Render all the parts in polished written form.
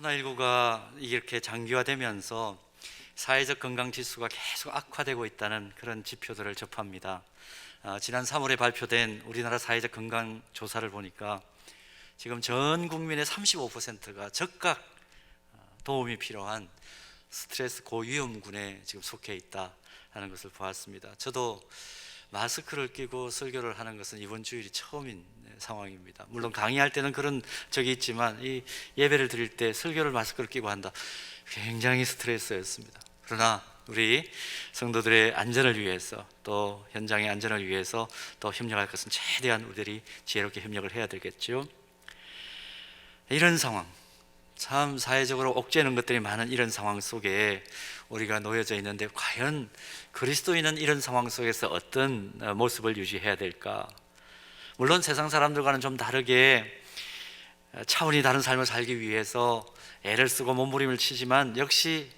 코로나19가 이렇게 장기화되면서 사회적 건강 지수가 계속 악화되고 있다는 그런 지표들을 접합니다. 지난 3월에 발표된 우리나라 사회적 건강 조사를 보니까 지금 전 국민의 35%가 즉각 도움이 필요한 스트레스 고위험군에 지금 속해 있다는 것을 보았습니다. 저도 마스크를 끼고 설교를 하는 것은 이번 주일이 처음인 상황입니다. 물론 강의할 때는 그런 적이 있지만 이 예배를 드릴 때 설교를 마스크를 끼고 한다, 굉장히 스트레스였습니다. 그러나 우리 성도들의 안전을 위해서, 또 현장의 안전을 위해서 또 협력할 것은 최대한 우리들이 지혜롭게 협력을 해야 되겠죠. 이런 상황, 참 사회적으로 옥죄는 것들이 많은 이런 상황 속에 우리가 놓여져 있는데, 과연 그리스도인은 이런 상황 속에서 어떤 모습을 유지해야 될까? 물론 세상 사람들과는 좀 다르게 차원이 다른 삶을 살기 위해서 애를 쓰고 몸부림을 치지만, 역시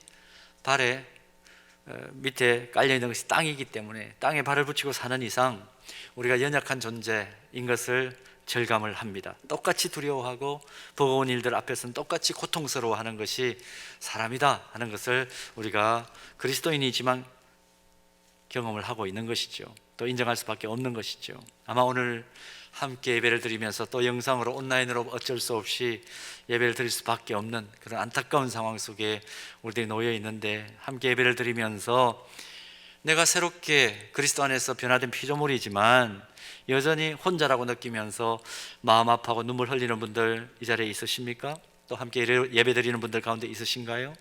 발에 밑에 깔려있는 것이 땅이기 때문에 땅에 발을 붙이고 사는 이상 우리가 연약한 존재인 것을 절감을 합니다. 똑같이 두려워하고 버거운 일들 앞에서는 똑같이 고통스러워하는 것이 사람이다 하는 것을 우리가 그리스도인이지만 경험을 하고 있는 것이죠. 또 인정할 수밖에 없는 것이죠. 아마 오늘 함께 예배를 드리면서 또 영상으로 온라인으로 어쩔 수 없이 예배를 드릴 수밖에 없는 그런 안타까운 상황 속에 우리들이 놓여 있는데, 함께 예배를 드리면서 내가 새롭게 그리스도 안에서 변화된 피조물이지만 여전히 혼자라고 느끼면서 마음 아파하고 눈물 흘리는 분들 이 자리에 있으십니까? 또 함께 예배 드리는 분들 가운데 있으신가요?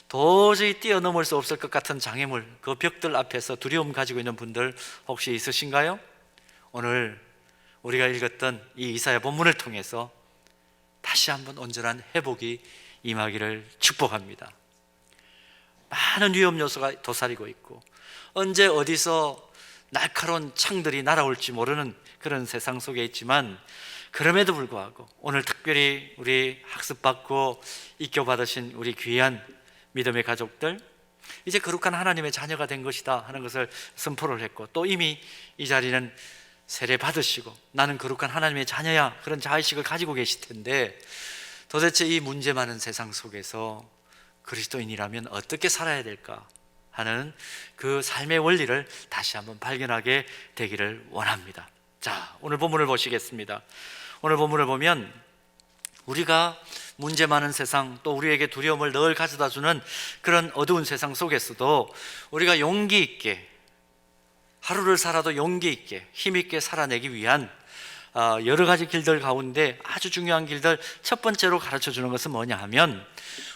도저히 뛰어넘을 수 없을 것 같은 장애물, 그 벽들 앞에서 두려움 가지고 있는 분들 혹시 있으신가요? 오늘 우리가 읽었던 이 이사야 본문을 통해서 다시 한번 온전한 회복이 임하기를 축복합니다. 많은 위험 요소가 도사리고 있고 언제 어디서 날카로운 창들이 날아올지 모르는 그런 세상 속에 있지만, 그럼에도 불구하고 오늘 특별히 우리 학습받고 익혀받으신 우리 귀한 믿음의 가족들, 이제 거룩한 하나님의 자녀가 된 것이다 하는 것을 선포를 했고, 또 이미 이 자리는 세례 받으시고 나는 거룩한 하나님의 자녀야, 그런 자의식을 가지고 계실 텐데, 도대체 이 문제 많은 세상 속에서 그리스도인이라면 어떻게 살아야 될까 하는 그 삶의 원리를 다시 한번 발견하게 되기를 원합니다. 자, 오늘 본문을 보시겠습니다. 오늘 본문을 보면 우리가 문제 많은 세상, 또 우리에게 두려움을 늘 가져다 주는 그런 어두운 세상 속에서도 우리가 용기 있게, 하루를 살아도 용기 있게, 힘 있게 살아내기 위한 여러 가지 길들 가운데 아주 중요한 길들, 첫 번째로 가르쳐 주는 것은 뭐냐 하면,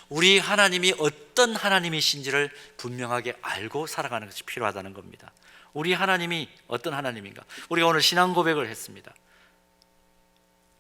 우리 하나님이 어떤 하나님이신지를 분명하게 알고 살아가는 것이 필요하다는 겁니다. 우리 하나님이 어떤 하나님인가? 우리가 오늘 신앙 고백을 했습니다.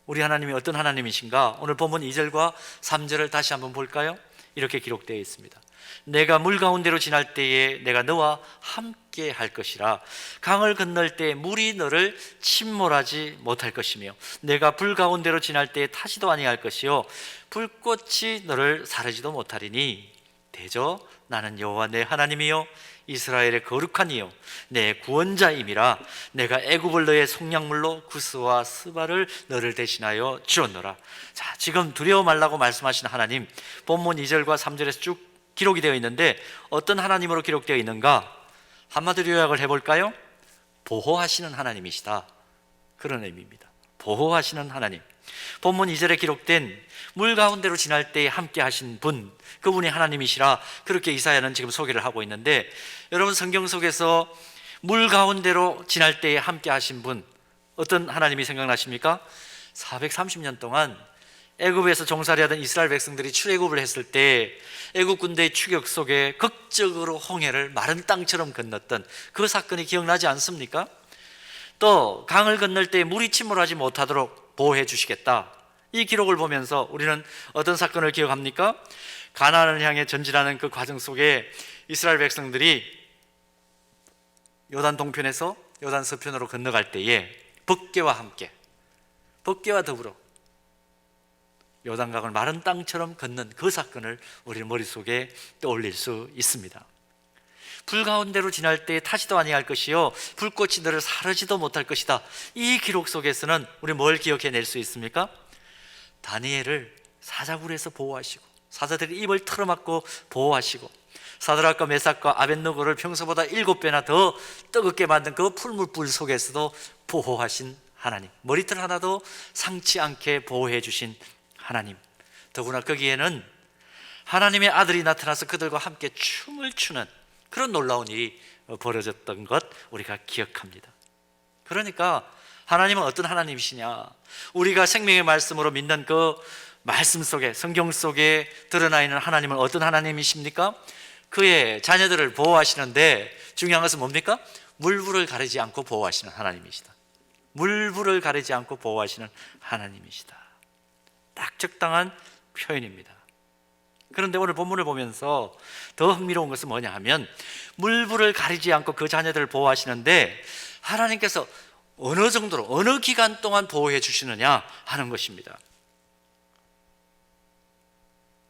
우리 하나님이 어떤 하나님이신가? 오늘 본문 2절과 3절을 다시 한번 볼까요? 이렇게 기록되어 있습니다. 내가 물 가운데로 지날 때에 내가 너와 함께 할 것이라. 강을 건널 때 물이 너를 침몰하지 못할 것이며, 내가 불 가운데로 지날 때에 타지도 아니할 것이요 불꽃이 너를 사르지도 못하리니, 대저 나는 여호와 내 하나님이요 이스라엘의 거룩한 이요 내 구원자임이라. 내가 애굽을 너의 속량물로 구스와 스바를 너를 대신하여 주었노라. 자, 지금 두려워 말라고 말씀하신 하나님, 본문 2절과 3절에서 쭉 기록이 되어 있는데 어떤 하나님으로 기록되어 있는가? 한마디로 요약을 해볼까요? 보호하시는 하나님이시다, 그런 의미입니다. 보호하시는 하나님. 본문 2절에 기록된 물 가운데로 지날 때에 함께 하신 분, 그분이 하나님이시라, 그렇게 이사야는 지금 소개를 하고 있는데, 여러분 성경 속에서 물 가운데로 지날 때에 함께 하신 분, 어떤 하나님이 생각나십니까? 430년 동안 애굽에서 종살이하던 이스라엘 백성들이 출애굽을 했을 때 애굽 군대의 추격 속에 극적으로 홍해를 마른 땅처럼 건넜던 그 사건이 기억나지 않습니까? 또 강을 건널 때 물이 침몰하지 못하도록 보호해 주시겠다, 이 기록을 보면서 우리는 어떤 사건을 기억합니까? 가나안을 향해 전진하는 그 과정 속에 이스라엘 백성들이 요단 동편에서 요단 서편으로 건너갈 때에 벅개와 함께, 벅개와 더불어 요단강을 마른 땅처럼 걷는 그 사건을 우리 머릿속에 떠올릴 수 있습니다. 불 가운데로 지날 때에 타지도 아니할 것이요 불꽃이 너를 사르지도 못할 것이다, 이 기록 속에서는 우리 뭘 기억해낼 수 있습니까? 다니엘을 사자굴에서 보호하시고 사자들이 입을 틀어막고 보호하시고, 사드락과 메삭과 아벳느고를 평소보다 7배나 더 뜨겁게 만든 그 풀무불 속에서도 보호하신 하나님, 머리털 하나도 상치 않게 보호해 주신 하나님, 더구나 거기에는 하나님의 아들이 나타나서 그들과 함께 춤을 추는 그런 놀라운 일이 벌어졌던 것 우리가 기억합니다. 그러니까 하나님은 어떤 하나님이시냐, 우리가 생명의 말씀으로 믿는 그 말씀 속에, 성경 속에 드러나 있는 하나님은 어떤 하나님이십니까? 그의 자녀들을 보호하시는데 중요한 것은 뭡니까? 물불을 가리지 않고 보호하시는 하나님이시다. 물불을 가리지 않고 보호하시는 하나님이시다. 딱 적당한 표현입니다. 그런데 오늘 본문을 보면서 더 흥미로운 것은 뭐냐 하면, 물불을 가리지 않고 그 자녀들을 보호하시는데 하나님께서 어느 정도로, 어느 기간 동안 보호해 주시느냐 하는 것입니다.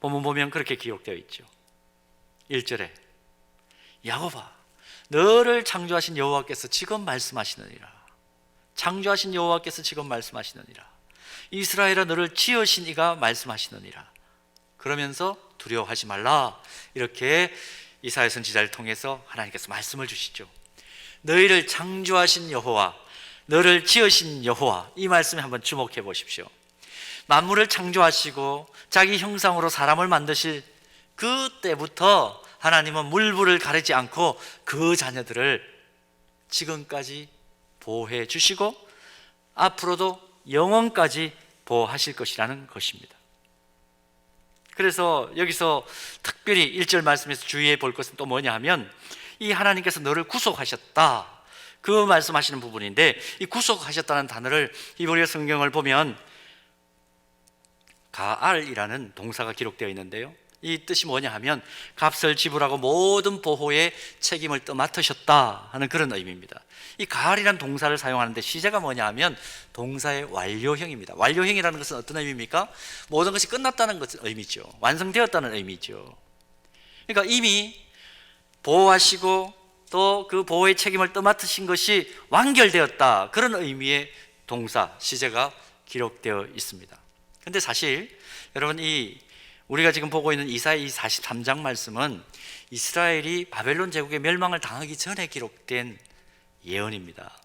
본문 보면 그렇게 기록되어 있죠. 1절에 야곱아, 너를 창조하신 여호와께서 지금 말씀하시느니라. 창조하신 여호와께서 지금 말씀하시느니라. 이스라엘아, 너를 지으신 이가 말씀하시느니라. 그러면서 두려워하지 말라, 이렇게 이사야 선지자를 통해서 하나님께서 말씀을 주시죠. 너희를 창조하신 여호와, 너를 지으신 여호와, 이 말씀에 한번 주목해 보십시오. 만물을 창조하시고 자기 형상으로 사람을 만드실 그때부터 하나님은 물불을 가리지 않고 그 자녀들을 지금까지 보호해 주시고 앞으로도 영원까지 보호하실 것이라는 것입니다. 그래서 여기서 특별히 1절 말씀에서 주의해 볼 것은 또 뭐냐 하면, 이 하나님께서 너를 구속하셨다, 그 말씀하시는 부분인데, 이 구속하셨다는 단어를 히브리어 성경을 보면 가알이라는 동사가 기록되어 있는데요, 이 뜻이 뭐냐 하면 값을 지불하고 모든 보호의 책임을 떠맡으셨다 하는 그런 의미입니다. 이 가알이라는 동사를 사용하는데 시제가 뭐냐 하면 동사의 완료형입니다. 완료형이라는 것은 어떤 의미입니까? 모든 것이 끝났다는 것은 의미죠. 완성되었다는 의미죠. 그러니까 이미 보호하시고 또 그 보호의 책임을 떠맡으신 것이 완결되었다, 그런 의미의 동사, 시제가 기록되어 있습니다. 그런데 사실 여러분, 우리가 지금 보고 있는 이사야 43장 말씀은 이스라엘이 바벨론 제국의 멸망을 당하기 전에 기록된 예언입니다.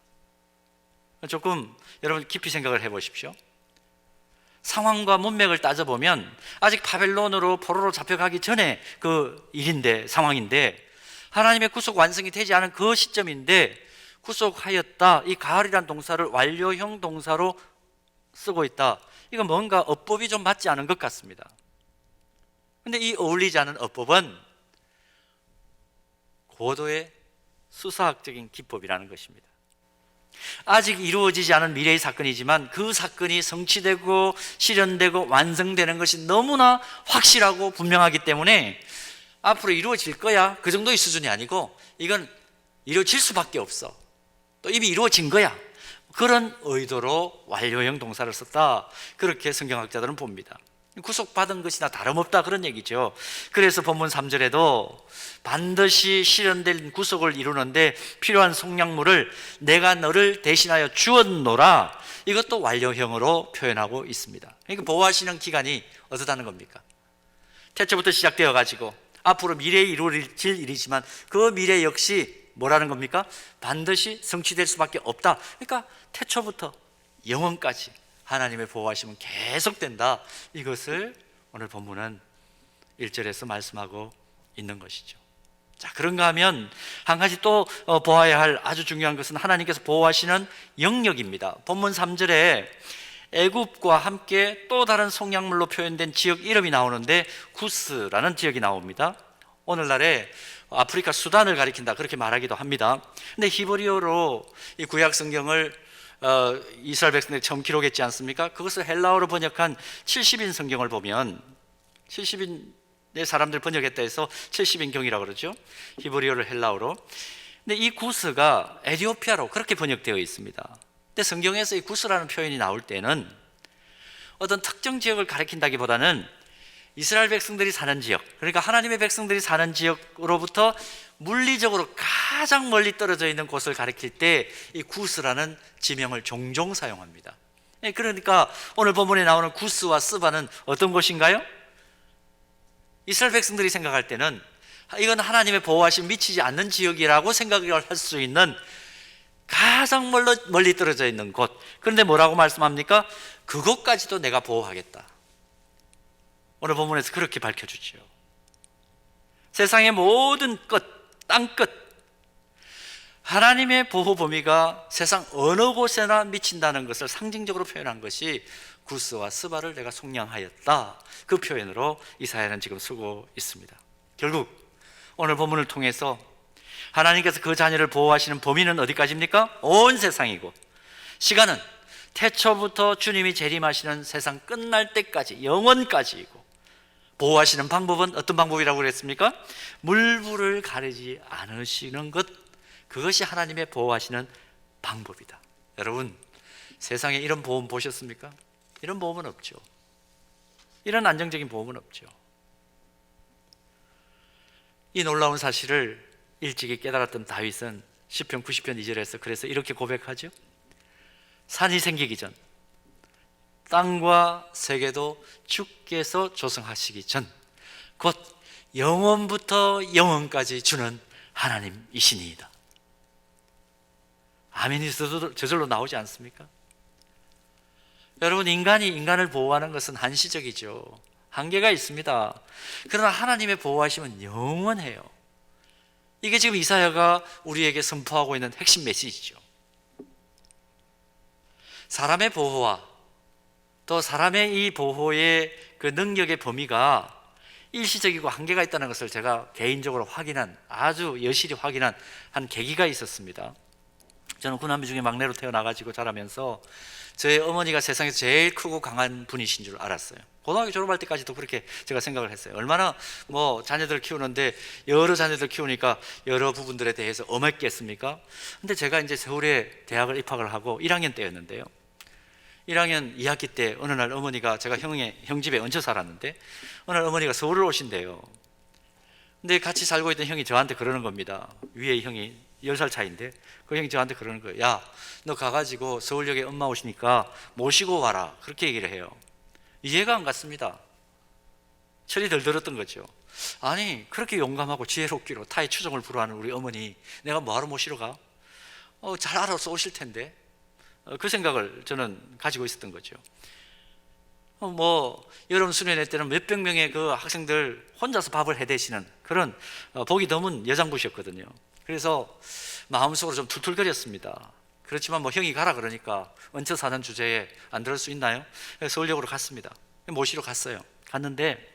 조금 여러분 깊이 생각을 해보십시오. 상황과 문맥을 따져보면 아직 바벨론으로 포로로 잡혀가기 전에 그 일인데, 상황인데, 하나님의 구속 완성이 되지 않은 그 시점인데 구속하였다, 이 가을이라는 동사를 완료형 동사로 쓰고 있다. 이건 뭔가 어법이 좀 맞지 않은 것 같습니다. 근데 이 어울리지 않은 어법은 고도의 수사학적인 기법이라는 것입니다. 아직 이루어지지 않은 미래의 사건이지만 그 사건이 성취되고 실현되고 완성되는 것이 너무나 확실하고 분명하기 때문에 앞으로 이루어질 거야, 그 정도의 수준이 아니고 이건 이루어질 수밖에 없어, 또 이미 이루어진 거야, 그런 의도로 완료형 동사를 썼다, 그렇게 성경학자들은 봅니다. 구속받은 것이나 다름없다, 그런 얘기죠. 그래서 본문 3절에도 반드시 실현된 구속을 이루는데 필요한 속량물을 내가 너를 대신하여 주었노라, 이것도 완료형으로 표현하고 있습니다. 그러니까 보호하시는 기간이 어떻다는 겁니까? 태초부터 시작되어 가지고 앞으로 미래에 이루어질 일이지만 그 미래 역시 뭐라는 겁니까? 반드시 성취될 수밖에 없다. 그러니까 태초부터 영원까지 하나님의 보호하심은 계속된다, 이것을 오늘 본문은 1절에서 말씀하고 있는 것이죠. 자, 그런가 하면 한 가지 또 보아야 할 아주 중요한 것은 하나님께서 보호하시는 영역입니다. 본문 3절에 애굽과 함께 또 다른 속량물로 표현된 지역 이름이 나오는데 구스라는 지역이 나옵니다. 오늘날에 아프리카 수단을 가리킨다, 그렇게 말하기도 합니다. 근데 히브리어로 이 구약 성경을 이스라엘 백성들이 처음 기록했지 않습니까? 그것을 헬라어로 번역한 70인 성경을 보면, 70인의 사람들 번역했다 해서 70인경이라고 그러죠, 히브리어를 헬라어로. 근데 이 구스가 에티오피아로 그렇게 번역되어 있습니다. 근데 성경에서 이 구스라는 표현이 나올 때는 어떤 특정 지역을 가리킨다기보다는 이스라엘 백성들이 사는 지역, 그러니까 하나님의 백성들이 사는 지역으로부터 물리적으로 가장 멀리 떨어져 있는 곳을 가리킬 때 이 구스라는 지명을 종종 사용합니다. 그러니까 오늘 본문에 나오는 구스와 스바는 어떤 곳인가요? 이스라엘 백성들이 생각할 때는 이건 하나님의 보호하심 미치지 않는 지역이라고 생각을 할 수 있는 가장 멀리 떨어져 있는 곳. 그런데 뭐라고 말씀합니까? 그곳까지도 내가 보호하겠다. 오늘 본문에서 그렇게 밝혀주죠. 세상의 모든 끝, 땅끝, 하나님의 보호 범위가 세상 어느 곳에나 미친다는 것을 상징적으로 표현한 것이 구스와 스바를 내가 속량하였다. 그 표현으로 이사야는 지금 쓰고 있습니다. 결국 오늘 본문을 통해서 하나님께서 그 자녀를 보호하시는 범위는 어디까지입니까? 온 세상이고, 시간은 태초부터 주님이 재림하시는 세상 끝날 때까지, 영원까지이고, 보호하시는 방법은 어떤 방법이라고 그랬습니까? 물불을 가리지 않으시는 것, 그것이 하나님의 보호하시는 방법이다. 여러분, 세상에 이런 보험 보셨습니까? 이런 보험은 없죠. 이런 안정적인 보험은 없죠. 이 놀라운 사실을 일찍이 깨달았던 다윗은 시편 90편 2절에서 그래서 이렇게 고백하죠. 산이 생기기 전, 땅과 세계도 주께서 조성하시기 전, 곧 영원부터 영원까지 주는 하나님이시니이다. 아멘이 저절로 나오지 않습니까? 여러분, 인간이 인간을 보호하는 것은 한시적이죠. 한계가 있습니다. 그러나 하나님의 보호하심은 영원해요. 이게 지금 이사야가 우리에게 선포하고 있는 핵심 메시지죠. 사람의 보호와 또 사람의 이 보호의 그 능력의 범위가 일시적이고 한계가 있다는 것을 제가 개인적으로 아주 여실히 확인한 한 계기가 있었습니다. 저는 구남매 중에 막내로 태어나가지고 자라면서 저희 어머니가 세상에서 제일 크고 강한 분이신 줄 알았어요. 고등학교 졸업할 때까지도 그렇게 제가 생각을 했어요. 얼마나 자녀들 키우는데 여러 자녀들 키우니까 여러 부분들에 대해서 엄했겠습니까? 근데 제가 이제 서울에 대학을 입학을 하고 1학년 때였는데요. 1학년 2학기 때 어느 날 어머니가, 제가 형 집에 얹혀 살았는데 어느 날 어머니가 서울을 오신대요. 근데 같이 살고 있던 형이 저한테 그러는 겁니다. 위에 형이 10살 차이인데 그 형이 저한테 그러는 거예요. 야, 너 가가지고 서울역에 엄마 오시니까 모시고 와라. 그렇게 얘기를 해요. 이해가 안 갔습니다. 철이 덜 들었던 거죠. 아니, 그렇게 용감하고 지혜롭기로 타의 추종을 불허하는 우리 어머니 내가 뭐하러 모시러 가? 잘 알아서 오실 텐데. 그 생각을 저는 가지고 있었던 거죠. 여름 수련회 때는 몇백 명의 그 학생들 혼자서 밥을 해대시는 그런 복이 드문 여장부셨거든요. 그래서 마음속으로 좀 툴툴거렸습니다. 그렇지만 형이 가라 그러니까 얹혀 사는 주제에 안 들을 수 있나요? 서울역으로 갔습니다. 모시러 갔어요. 갔는데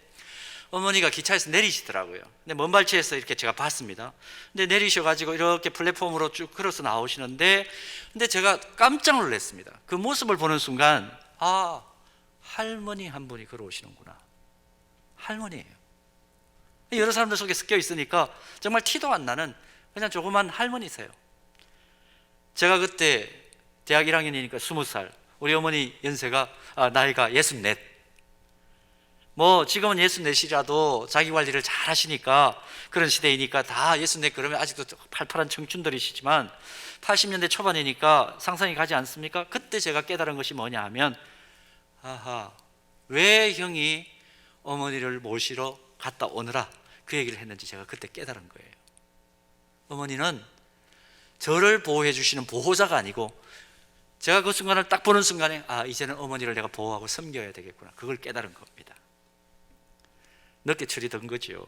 어머니가 기차에서 내리시더라고요. 근데 먼발치에서 이렇게 제가 봤습니다. 근데 내리셔가지고 이렇게 플랫폼으로 쭉 걸어서 나오시는데, 근데 제가 깜짝 놀랐습니다. 그 모습을 보는 순간, 아, 할머니 한 분이 걸어오시는구나. 할머니예요. 여러 사람들 속에 섞여 있으니까 정말 티도 안 나는 그냥 조그만 할머니세요. 제가 그때 대학 1학년이니까 20살, 우리 어머니 나이가 64. 지금은 64이라도 자기 관리를 잘 하시니까 그런 시대이니까 다 64 그러면 아직도 팔팔한 청춘들이시지만 80년대 초반이니까 상상이 가지 않습니까? 그때 제가 깨달은 것이 뭐냐 하면, 왜 형이 어머니를 모시러 갔다 오느라 그 얘기를 했는지 제가 그때 깨달은 거예요. 어머니는 저를 보호해 주시는 보호자가 아니고 제가 그 순간을 딱 보는 순간에 이제는 어머니를 내가 보호하고 섬겨야 되겠구나, 그걸 깨달은 겁니다. 늦게 철이 든 거죠.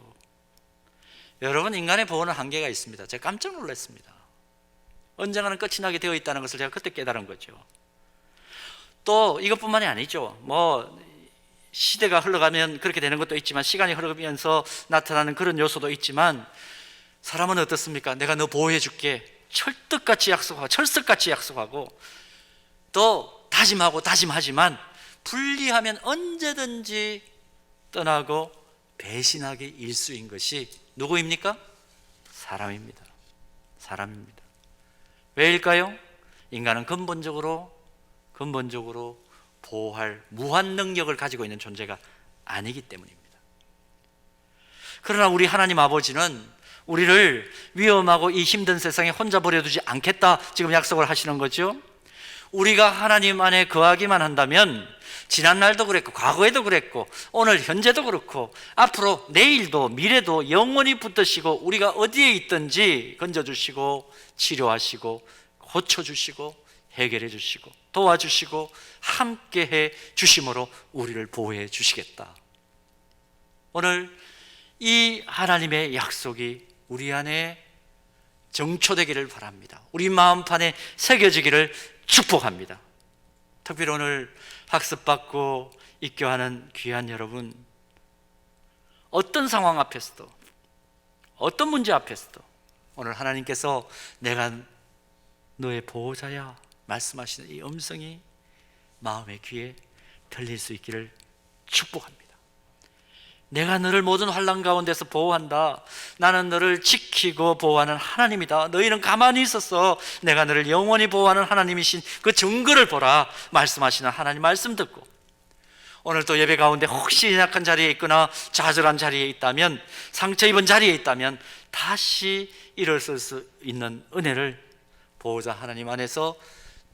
여러분, 인간의 보호는 한계가 있습니다. 제가 깜짝 놀랐습니다. 언젠가는 끝이 나게 되어 있다는 것을 제가 그때 깨달은 거죠. 또 이것뿐만이 아니죠. 시대가 흘러가면 그렇게 되는 것도 있지만, 시간이 흐르면서 나타나는 그런 요소도 있지만, 사람은 어떻습니까? 내가 너 보호해 줄게, 철석같이 약속하고 또 다짐하지만 분리하면 언제든지 떠나고 배신하기 일수인 것이 누구입니까? 사람입니다. 왜일까요? 인간은 근본적으로 보호할 무한 능력을 가지고 있는 존재가 아니기 때문입니다. 그러나 우리 하나님 아버지는 우리를 위험하고 이 힘든 세상에 혼자 버려두지 않겠다 지금 약속을 하시는 거죠. 우리가 하나님 안에 거하기만 한다면 지난날도 그랬고 과거에도 그랬고 오늘 현재도 그렇고 앞으로 내일도 미래도 영원히 붙드시고 우리가 어디에 있든지 건져주시고 치료하시고 고쳐주시고 해결해 주시고 도와주시고 함께해 주심으로 우리를 보호해 주시겠다. 오늘 이 하나님의 약속이 우리 안에 정초되기를 바랍니다. 우리 마음판에 새겨지기를 축복합니다. 특별히 오늘 학습받고 입교하는 귀한 여러분, 어떤 상황 앞에서도 어떤 문제 앞에서도 오늘 하나님께서 내가 너의 보호자야 말씀하시는 이 음성이 마음의 귀에 들릴 수 있기를 축복합니다. 내가 너를 모든 환난 가운데서 보호한다. 나는 너를 지키고 보호하는 하나님이다. 너희는 가만히 있어서 내가 너를 영원히 보호하는 하나님이신 그 증거를 보라 말씀하시는 하나님 말씀 듣고, 오늘 또 예배 가운데 혹시 연약한 자리에 있거나 좌절한 자리에 있다면, 상처 입은 자리에 있다면 다시 일어설 수 있는 은혜를 보호자 하나님 안에서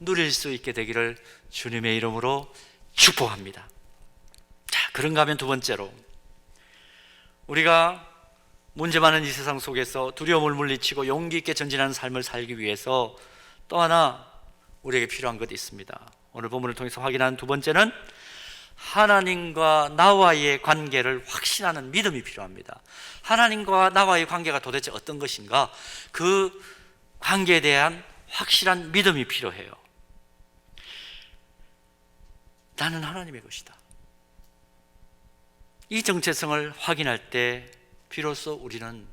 누릴 수 있게 되기를 주님의 이름으로 축복합니다. 자, 그런가 하면 두 번째로, 우리가 문제 많은 이 세상 속에서 두려움을 물리치고 용기 있게 전진하는 삶을 살기 위해서 또 하나 우리에게 필요한 것이 있습니다. 오늘 본문을 통해서 확인한 두 번째는 하나님과 나와의 관계를 확신하는 믿음이 필요합니다. 하나님과 나와의 관계가 도대체 어떤 것인가? 그 관계에 대한 확실한 믿음이 필요해요. 나는 하나님의 것이다. 이 정체성을 확인할 때 비로소 우리는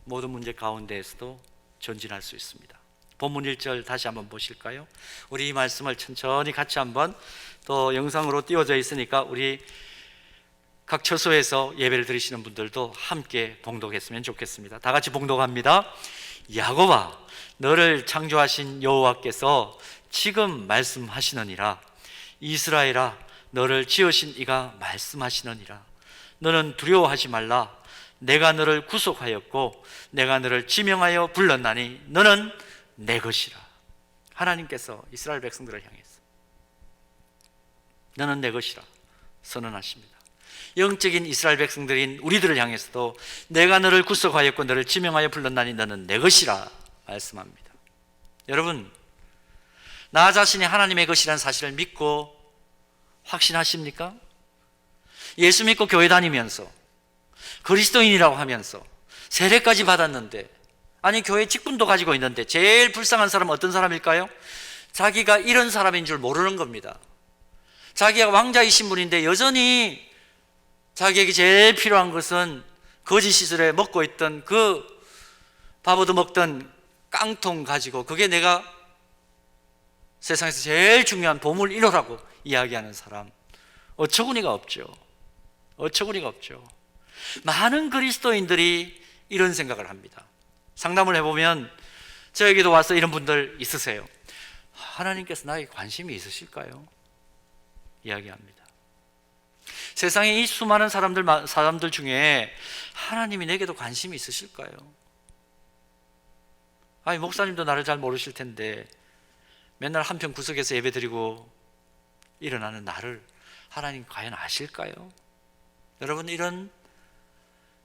모든 문제 가운데에서도 전진할 수 있습니다. 본문 1절 다시 한번 보실까요? 우리 이 말씀을 천천히 같이 한번, 또 영상으로 띄워져 있으니까 우리 각 처소에서 예배를 드리시는 분들도 함께 봉독했으면 좋겠습니다. 다 같이 봉독합니다. 야곱아, 너를 창조하신 여호와께서 지금 말씀하시느니라. 이스라엘아, 너를 지으신 이가 말씀하시느니라. 너는 두려워하지 말라. 내가 너를 구속하였고 내가 너를 지명하여 불렀나니 너는 내 것이라. 하나님께서 이스라엘 백성들을 향해서 너는 내 것이라 선언하십니다. 영적인 이스라엘 백성들인 우리들을 향해서도 내가 너를 구속하였고 너를 지명하여 불렀나니 너는 내 것이라 말씀합니다. 여러분, 나 자신이 하나님의 것이라는 사실을 믿고 확신하십니까? 예수 믿고 교회 다니면서 그리스도인이라고 하면서 세례까지 받았는데, 아니 교회 직분도 가지고 있는데 제일 불쌍한 사람은 어떤 사람일까요? 자기가 이런 사람인 줄 모르는 겁니다. 자기가 왕자이신 분인데 여전히 자기에게 제일 필요한 것은 거지 시절에 먹고 있던 그 밥 얻어먹던 깡통 가지고 그게 내가 세상에서 제일 중요한 보물 1호라고 이야기하는 사람, 어처구니가 없죠. 어처구니가 없죠. 많은 그리스도인들이 이런 생각을 합니다. 상담을 해보면 저에게도 와서 이런 분들 있으세요. 하나님께서 나에게 관심이 있으실까요? 이야기합니다. 세상에 이 수많은 사람들 중에 하나님이 내게도 관심이 있으실까요? 아니, 목사님도 나를 잘 모르실 텐데 맨날 한편 구석에서 예배드리고 일어나는 나를 하나님 과연 아실까요? 여러분, 이런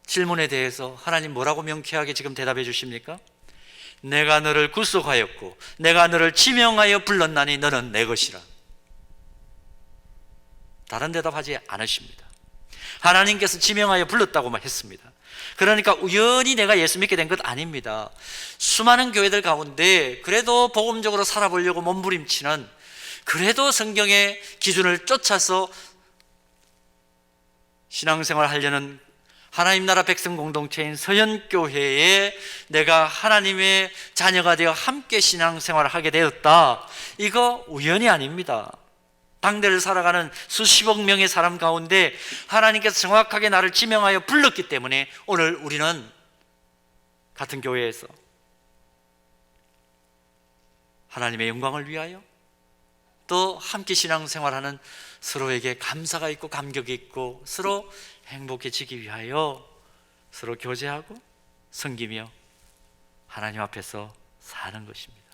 질문에 대해서 하나님 뭐라고 명쾌하게 지금 대답해 주십니까? 내가 너를 구속하였고 내가 너를 지명하여 불렀나니 너는 내 것이라. 다른 대답하지 않으십니다. 하나님께서 지명하여 불렀다고만 했습니다. 그러니까 우연히 내가 예수 믿게 된 것 아닙니다. 수많은 교회들 가운데 그래도 복음적으로 살아보려고 몸부림치는, 그래도 성경의 기준을 쫓아서 신앙생활 하려는 하나님 나라 백성 공동체인 서현교회에 내가 하나님의 자녀가 되어 함께 신앙생활을 하게 되었다. 이거 우연이 아닙니다. 당대를 살아가는 수십억 명의 사람 가운데 하나님께서 정확하게 나를 지명하여 불렀기 때문에 오늘 우리는 같은 교회에서 하나님의 영광을 위하여 또 함께 신앙생활하는 서로에게 감사가 있고 감격이 있고 서로 행복해지기 위하여 서로 교제하고 섬기며 하나님 앞에서 사는 것입니다.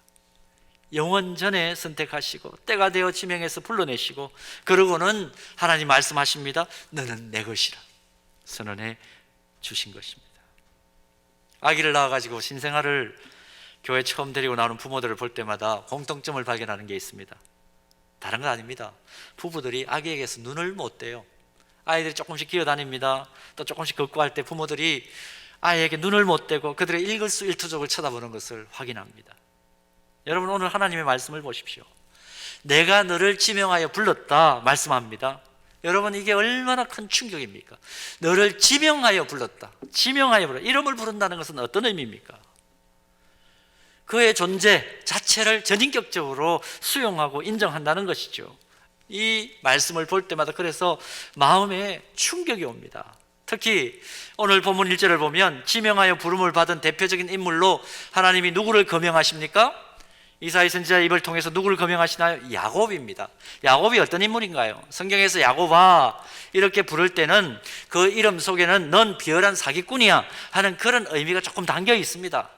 영원 전에 선택하시고 때가 되어 지명해서 불러내시고 그러고는 하나님 말씀하십니다. 너는 내 것이라 선언해 주신 것입니다. 아기를 낳아가지고 신생아를 교회 처음 데리고 나오는 부모들을 볼 때마다 공통점을 발견하는 게 있습니다. 다른 건 아닙니다. 부부들이 아기에게서 눈을 못 떼요. 아이들이 조금씩 기어다닙니다. 또 조금씩 걷고 할 때 부모들이 아이에게 눈을 못 떼고 그들의 일거수일투족을 쳐다보는 것을 확인합니다. 여러분, 오늘 하나님의 말씀을 보십시오. 내가 너를 지명하여 불렀다 말씀합니다. 여러분, 이게 얼마나 큰 충격입니까? 너를 지명하여 불렀다. 지명하여 불렀다. 이름을 부른다는 것은 어떤 의미입니까? 그의 존재 자체를 전인격적으로 수용하고 인정한다는 것이죠. 이 말씀을 볼 때마다 그래서 마음에 충격이 옵니다. 특히 오늘 본문 1절을 보면 지명하여 부름을 받은 대표적인 인물로 하나님이 누구를 거명하십니까? 이사야 선지자의 입을 통해서 누구를 거명하시나요? 야곱입니다. 야곱이 어떤 인물인가요? 성경에서 야곱아 이렇게 부를 때는 그 이름 속에는 넌 비열한 사기꾼이야 하는 그런 의미가 조금 담겨 있습니다.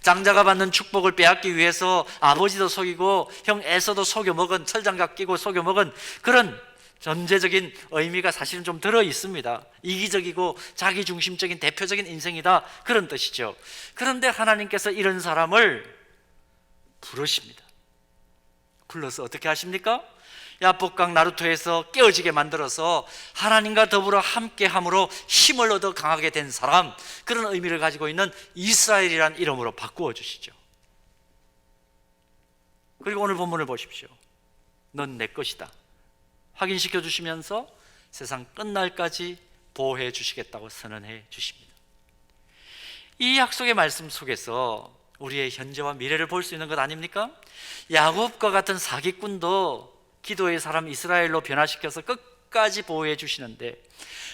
장자가 받는 축복을 빼앗기 위해서 아버지도 속이고 형 에서도 속여먹은, 철장갑 끼고 속여먹은 그런 전제적인 의미가 사실은 좀 들어 있습니다. 이기적이고 자기중심적인 대표적인 인생이다, 그런 뜻이죠. 그런데 하나님께서 이런 사람을 부르십니다. 불러서 어떻게 하십니까? 야복강 나루토에서 깨어지게 만들어서 하나님과 더불어 함께함으로 힘을 얻어 강하게 된 사람, 그런 의미를 가지고 있는 이스라엘이라는 이름으로 바꾸어 주시죠. 그리고 오늘 본문을 보십시오. 넌 내 것이다 확인시켜 주시면서 세상 끝날까지 보호해 주시겠다고 선언해 주십니다. 이 약속의 말씀 속에서 우리의 현재와 미래를 볼 수 있는 것 아닙니까? 야곱과 같은 사기꾼도 기도의 사람 이스라엘로 변화시켜서 끝까지 보호해 주시는데,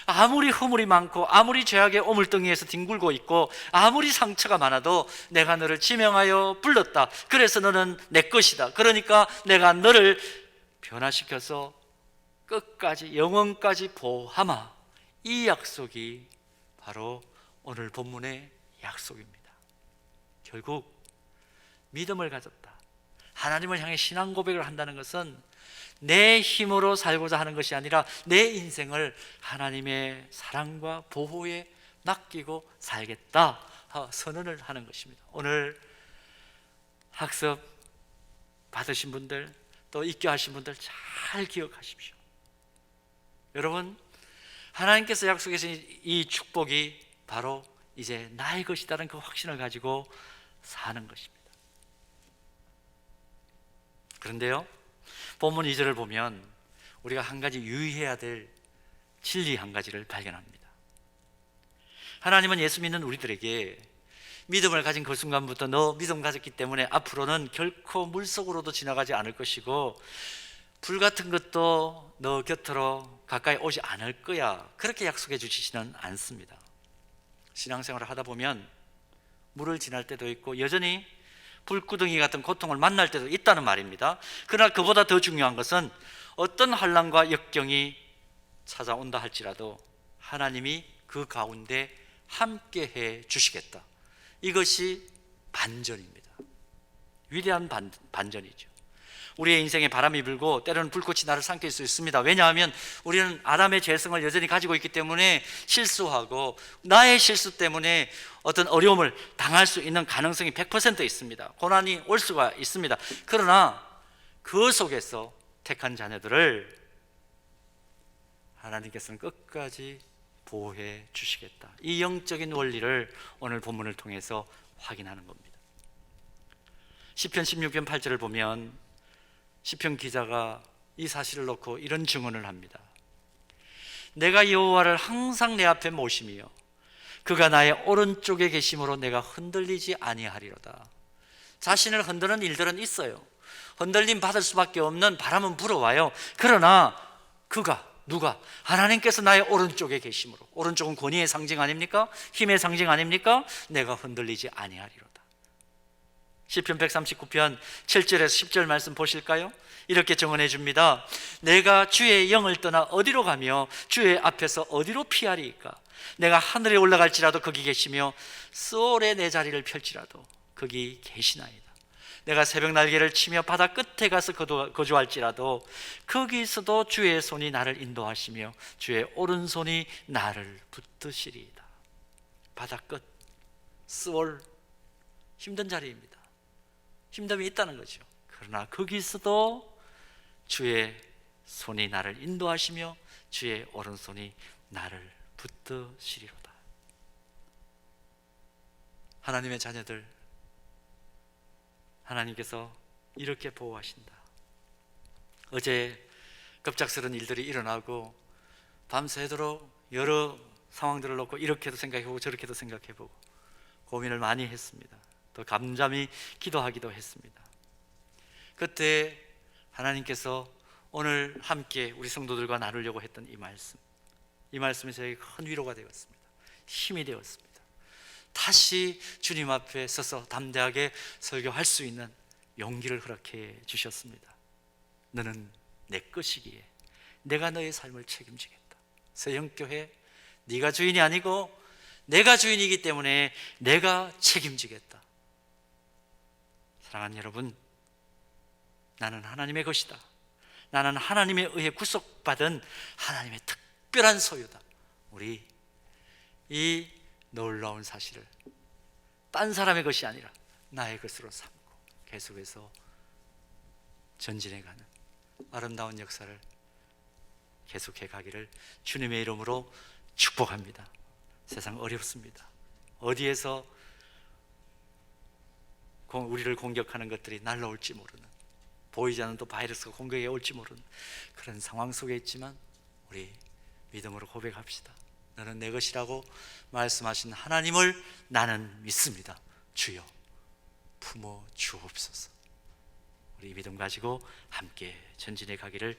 아무리 허물이 많고 아무리 죄악의 오물덩이에서 뒹굴고 있고 아무리 상처가 많아도 내가 너를 지명하여 불렀다. 그래서 너는 내 것이다. 그러니까 내가 너를 변화시켜서 끝까지 영원까지 보호하마. 이 약속이 바로 오늘 본문의 약속입니다. 결국 믿음을 가졌다, 하나님을 향해 신앙 고백을 한다는 것은 내 힘으로 살고자 하는 것이 아니라 내 인생을 하나님의 사랑과 보호에 맡기고 살겠다 선언을 하는 것입니다. 오늘 학습 받으신 분들, 또 입교하신 분들 잘 기억하십시오. 여러분, 하나님께서 약속하신 이 축복이 바로 이제 나의 것이라는 그 확신을 가지고 사는 것입니다. 그런데요, 본문 2절을 보면 우리가 한 가지 유의해야 될 진리 한 가지를 발견합니다. 하나님은 예수 믿는 우리들에게 믿음을 가진 그 순간부터 너 믿음 가졌기 때문에 앞으로는 결코 물속으로도 지나가지 않을 것이고 불같은 것도 너 곁으로 가까이 오지 않을 거야, 그렇게 약속해 주시지는 않습니다. 신앙생활을 하다 보면 물을 지날 때도 있고 여전히 불구덩이 같은 고통을 만날 때도 있다는 말입니다. 그러나 그보다 더 중요한 것은 어떤 환난과 역경이 찾아온다 할지라도 하나님이 그 가운데 함께해 주시겠다. 이것이 반전입니다. 위대한 반전이죠. 우리의 인생에 바람이 불고 때로는 불꽃이 나를 삼킬 수 있습니다. 왜냐하면 우리는 아담의 죄성을 여전히 가지고 있기 때문에 실수하고 나의 실수 때문에 어떤 어려움을 당할 수 있는 가능성이 100% 있습니다. 고난이 올 수가 있습니다. 그러나 그 속에서 택한 자녀들을 하나님께서는 끝까지 보호해 주시겠다. 이 영적인 원리를 오늘 본문을 통해서 확인하는 겁니다. 시편 16편 8절을 보면 시편 기자가 이 사실을 놓고 이런 증언을 합니다. 내가 여호와를 항상 내 앞에 모심이요 그가 나의 오른쪽에 계심으로 내가 흔들리지 아니하리로다. 자신을 흔드는 일들은 있어요. 흔들림 받을 수밖에 없는 바람은 불어와요. 그러나 그가 누가? 하나님께서 나의 오른쪽에 계심으로. 오른쪽은 권위의 상징 아닙니까? 힘의 상징 아닙니까? 내가 흔들리지 아니하리로다. 시편 139편 7절에서 10절 말씀 보실까요? 이렇게 정언해 줍니다. 내가 주의 영을 떠나 어디로 가며 주의 앞에서 어디로 피하리이까? 내가 하늘에 올라갈지라도 거기 계시며 수월에 내 자리를 펼지라도 거기 계시나이다. 내가 새벽 날개를 치며 바다 끝에 가서 거주할지라도 거기서도 주의 손이 나를 인도하시며 주의 오른손이 나를 붙드시리이다. 바다 끝, 스월, 힘든 자리입니다. 힘듦이 있다는 거죠. 그러나 거기서도 주의 손이 나를 인도하시며 주의 오른손이 나를 붙드시리로다. 하나님의 자녀들, 하나님께서 이렇게 보호하신다. 어제 급작스러운 일들이 일어나고 밤새도록 여러 상황들을 놓고 이렇게도 생각해보고 저렇게도 생각해보고 고민을 많이 했습니다. 또 잠잠히 기도하기도 했습니다. 그때 하나님께서 오늘 함께 우리 성도들과 나누려고 했던 이 말씀이 저에게 큰 위로가 되었습니다. 힘이 되었습니다. 다시 주님 앞에 서서 담대하게 설교할 수 있는 용기를 허락해 주셨습니다. 너는 내 것이기에 내가 너의 삶을 책임지겠다. 세영교회, 네가 주인이 아니고 내가 주인이기 때문에 내가 책임지겠다. 사랑하는 여러분, 나는 하나님의 것이다. 나는 하나님에 의해 구속받은 하나님의 특별한 소유다. 우리 이 놀라운 사실을 딴 사람의 것이 아니라 나의 것으로 삼고 계속해서 전진해가는 아름다운 역사를 계속해 가기를 주님의 이름으로 축복합니다. 세상 어렵습니다. 어디에서 우리를 공격하는 것들이 날라올지 모르는, 보이지 않는 또 바이러스가 공격해 올지 모르는 그런 상황 속에 있지만 우리 믿음으로 고백합시다. 너는 내 것이라고 말씀하신 하나님을 나는 믿습니다. 주여 품어 주옵소서. 우리 믿음 가지고 함께 전진해 가기를